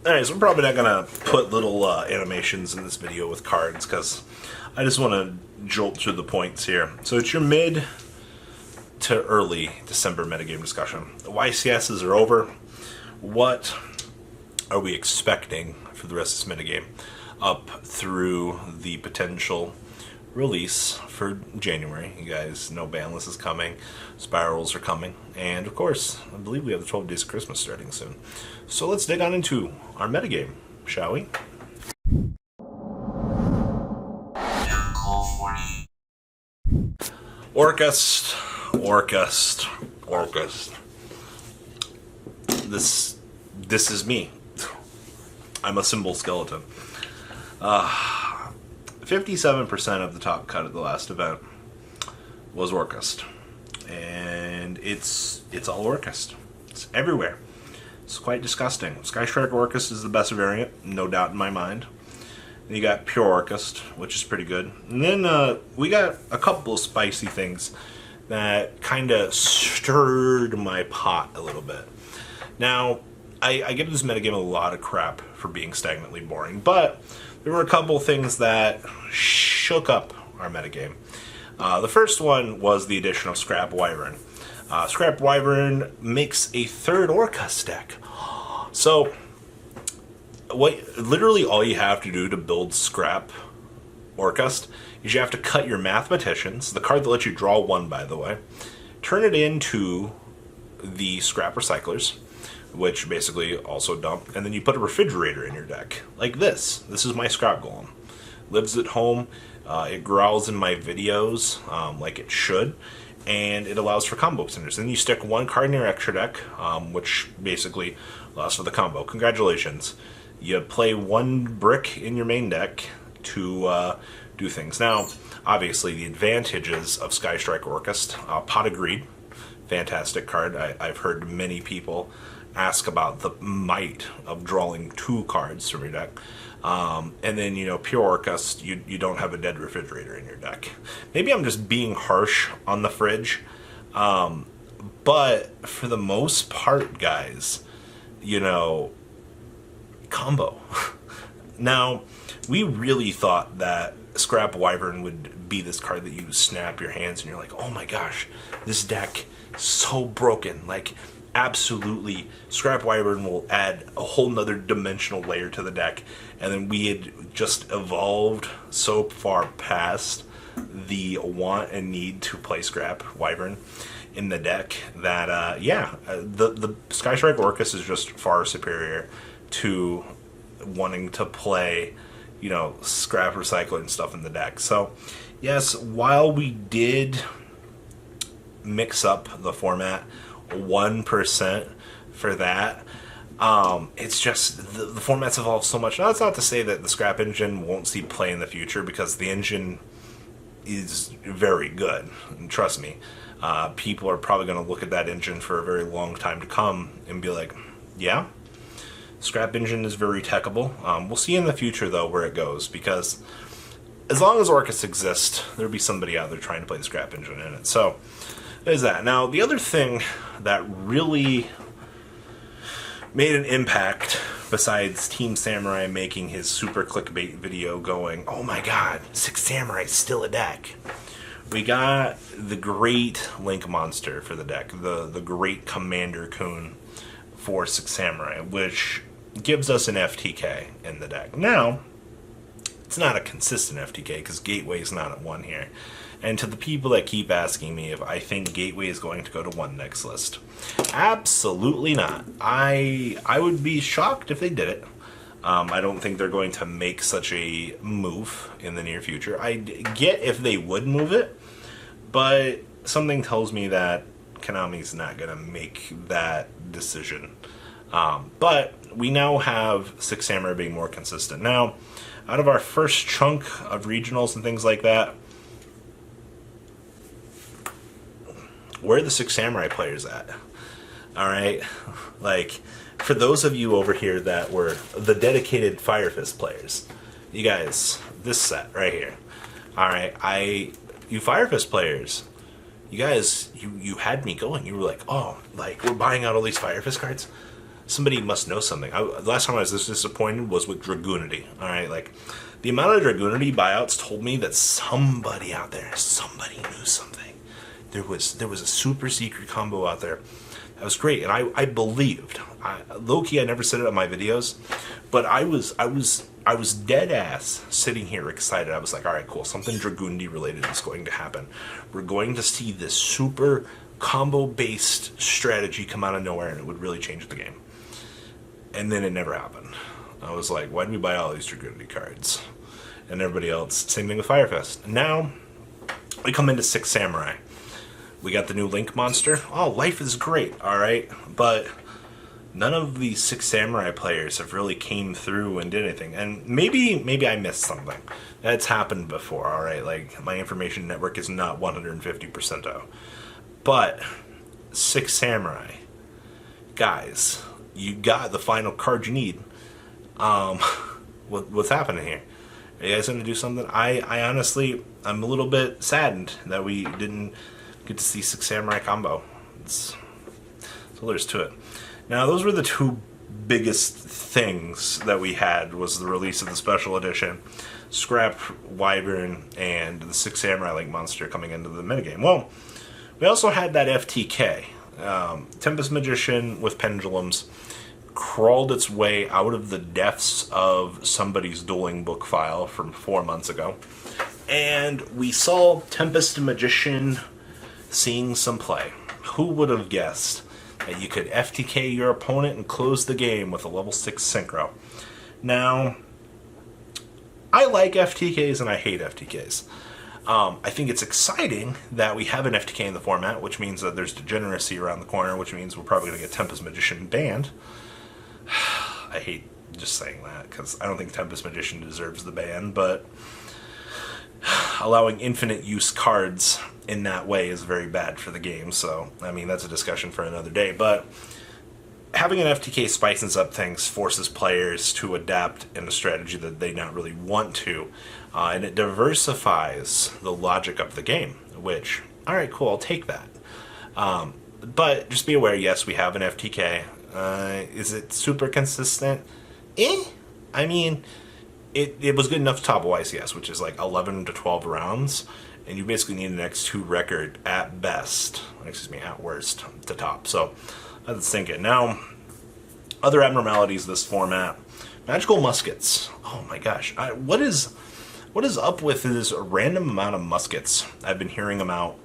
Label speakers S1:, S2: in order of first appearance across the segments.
S1: Alright, so we're probably not going to put little animations in this video with cards, because I just want to jolt through the points here. So it's your mid to early December metagame discussion. The YCSs are over. What are we expecting for the rest of this metagame up through the potential release for January? You guys know Banless is coming, Spirals are coming, and of course, I believe we have the 12 Days of Christmas starting soon. So let's dig on into our metagame, shall we? Orcust. This is me. I'm a symbol skeleton. 57% of the top cut at the last event was Orcust. And it's all Orcust. It's everywhere. It's quite disgusting. Skystrike Orcust is the best variant, no doubt in my mind. Then you got Pure Orcust, which is pretty good. And then we got a couple of spicy things that kind of stirred my pot a little bit. Now, I give this metagame a lot of crap for being stagnantly boring, but there were a couple things that shook up our metagame. The first one was the addition of Scrap Wyvern. Scrap Wyvern makes a third Orcust deck. So, literally all you have to do to build Scrap Orcust is you have to cut your Mathematicians, the card that lets you draw one, by the way, turn it into the Scrap Recyclers, which basically also dump, and then you put a Refrigerator in your deck, like this. This is my Scrap Golem. Lives at home, it growls in my videos, like it should, and it allows for combo extenders. Then you stick one card in your extra deck, which basically allows for the combo. Congratulations. You play one brick in your main deck to do things. Now, obviously, the advantages of Skystrike Orcust, Pot of Greed, fantastic card. I've heard many people ask about the might of drawing two cards from your deck. And then, Pure Orcust, you don't have a dead Refrigerator in your deck. Maybe I'm just being harsh on the fridge, but for the most part, guys, combo. Now, we really thought that Scrap Wyvern would be this card that you snap your hands and you're like, oh my gosh, this deck so broken. Like, absolutely, Scrap Wyvern will add a whole nother dimensional layer to the deck. And then we had just evolved so far past the want and need to play Scrap Wyvern in the deck that, the Skystrike Orcust is just far superior to wanting to play, Scrap Recycler and stuff in the deck. So, yes, while we did mix up the format 1% for that, it's just the format's evolved so much. Now, that's not to say that the Scrap engine won't see play in the future, because the engine is very good. And trust me, people are probably going to look at that engine for a very long time to come and be like, yeah, Scrap engine is very techable. We'll see in the future, though, where it goes, because as long as Orcust exists, there'll be somebody out there trying to play the Scrap engine in it. So, there's that. Now, the other thing that really made an impact, besides Team Samurai making his super clickbait video going, oh my god, Six Samurai's still a deck, we got the great Link monster for the deck, the great Commander Kun for Six Samurai, which gives us an FTK in the deck. Now, it's not a consistent FTK, because Gateway is not at 1 here. And to the people that keep asking me if I think Gateway is going to go to 1 next list, absolutely not. I would be shocked if they did it. I don't think they're going to make such a move in the near future. I get if they would move it, but something tells me that Konami's not going to make that decision. But we now have Six Samurai being more consistent. Now, out of our first chunk of regionals and things like that, where are the Six Samurai players at? Alright? Like, for those of you over here that were the dedicated Fire Fist players, you guys, this set right here. Alright, you Fire Fist players, you guys, you had me going. You were like, oh, like, we're buying out all these Fire Fist cards? somebody must know something. The last time I was this disappointed was with Dragoonity. All right, like the amount of Dragoonity buyouts told me that somebody out there, somebody knew something. There was a super secret combo out there that was great, and I believed. Low key, I never said it on my videos, but I was dead ass sitting here excited. I was like, all right, cool, something Dragoonity related is going to happen. We're going to see this super combo based strategy come out of nowhere, and it would really change the game. And then it never happened. I was like, why did we buy all these Dragoonity cards? And everybody else, same thing with Firefest. Now, we come into Six Samurai. We got the new Link monster. Oh, life is great, alright? But none of the Six Samurai players have really came through and did anything. And maybe I missed something. That's happened before, alright? Like, my information network is not 150% out. But, Six Samurai. Guys, you got the final card you need. What's happening here? Are you guys going to do something? I honestly, I'm a little bit saddened that we didn't get to see Six Samurai combo. So there's to it. Now, those were the two biggest things that we had, was the release of the special edition, Scrap Wyvern, and the Six Samurai Link monster coming into the metagame. Well, we also had that FTK. Tempest Magician with Pendulums crawled its way out of the depths of somebody's dueling book file from 4 months ago. And we saw Tempest Magician seeing some play. Who would have guessed that you could FTK your opponent and close the game with a level 6 synchro? Now, I like FTKs and I hate FTKs. I think it's exciting that we have an FTK in the format, which means that there's degeneracy around the corner, which means we're probably going to get Tempest Magician banned. I hate just saying that, because I don't think Tempest Magician deserves the ban, but allowing infinite use cards in that way is very bad for the game, so, I mean, that's a discussion for another day, but having an FTK spices up things, forces players to adapt in a strategy that they not really want to, and it diversifies the logic of the game, which, alright, cool, I'll take that. But just be aware, yes, we have an FTK. Is it super consistent? I mean, it was good enough to top YCS, which is like 11 to 12 rounds, and you basically need an X2 record at best, at worst, to top. So, let's think it. Now, other abnormalities of this format. Magical muskets. Oh my gosh. What is up with this random amount of muskets I've been hearing about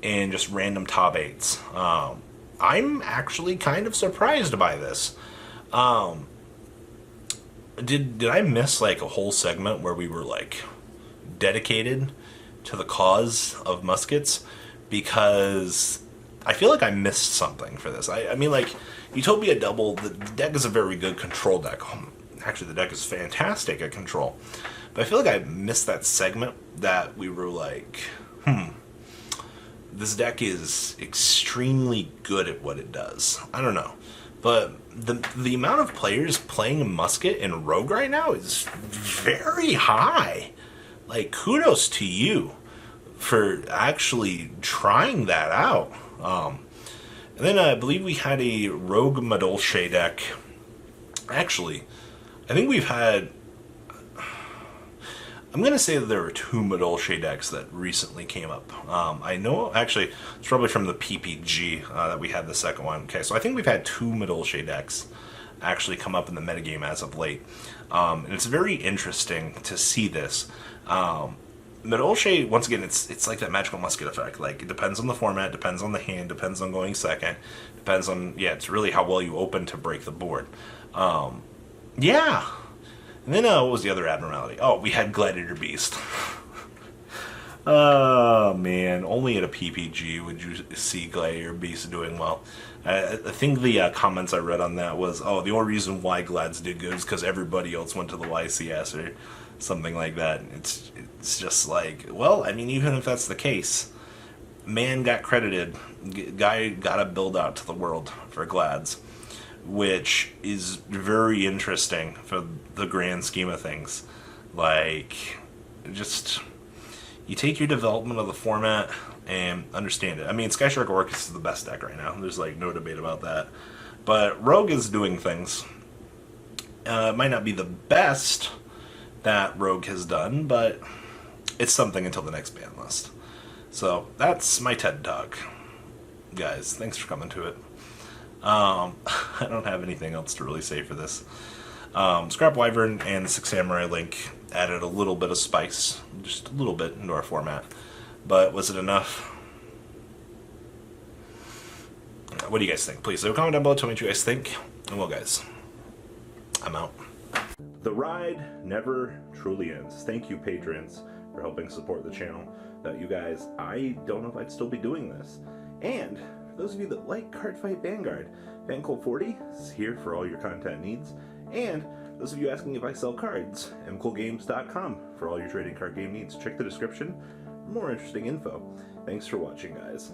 S1: in just random top 8s? I'm actually kind of surprised by this. Did I miss like a whole segment where we were like dedicated to the cause of muskets? Because I feel like I missed something for this. I mean, like, Utopia Double, the deck is a very good control deck. Actually, the deck is fantastic at control. But I feel like I missed that segment that we were like, this deck is extremely good at what it does. I don't know. But the amount of players playing Musket in Rogue right now is very high. Like, kudos to you for actually trying that out. And then I believe we had a Rogue Madolche deck. Actually, I think we've had... I'm going to say that there were 2 Madolche decks that recently came up. I know, actually, it's probably from the PPG that we had the second one. Okay, so I think we've had 2 Madolche decks actually come up in the metagame as of late. And it's very interesting to see this. Madolche, once again, it's like that magical musket effect. Like, it depends on the format, depends on the hand, depends on going second, depends on, it's really how well you open to break the board. Yeah. And then, what was the other abnormality? Oh, we had Gladiator Beast. Oh, man. Only at a PPG would you see Gladiator Beast doing well. I think the comments I read on that was, oh, the only reason why Glads did good is because everybody else went to the YCS or something like that. It's just like, well, I mean, even if that's the case, man got credited. Guy got a build out to the world for Glads, which is very interesting for the grand scheme of things. Like, just, you take your development of the format and understand it. I mean, Skyshark Orcust is the best deck right now. There's, like, no debate about that. But Rogue is doing things. It might not be the best that Rogue has done, but it's something until the next ban list. So that's my TED Talk. Guys, thanks for coming to it. I don't have anything else to really say for this. Scrap Wyvern and the Six Samurai Link added a little bit of spice, just a little bit into our format. But was it enough? What do you guys think? Please leave a comment down below, tell me what you guys think. And well, guys, I'm out. The ride never truly ends. Thank you, patrons, for helping support the channel. Without you guys, I don't know if I'd still be doing this. And for those of you that like Cardfight Vanguard, FanCool40 is here for all your content needs. And those of you asking if I sell cards, mcoolgames.com for all your trading card game needs. Check the description for more interesting info. Thanks for watching, guys.